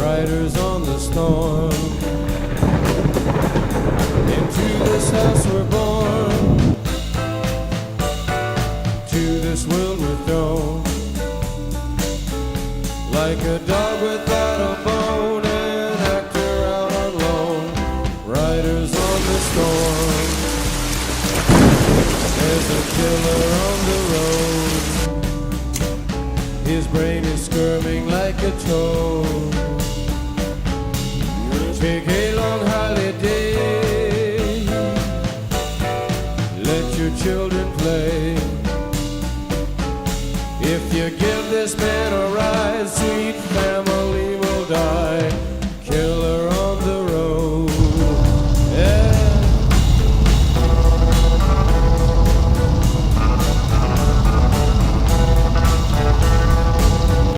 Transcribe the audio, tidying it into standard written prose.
riders on the storm. Into this house we're born, to this world we're thrown, like a dog without a bone, an actor out on loan, riders on the storm. There's a killer on the road, his brain is squirming like a toad. Take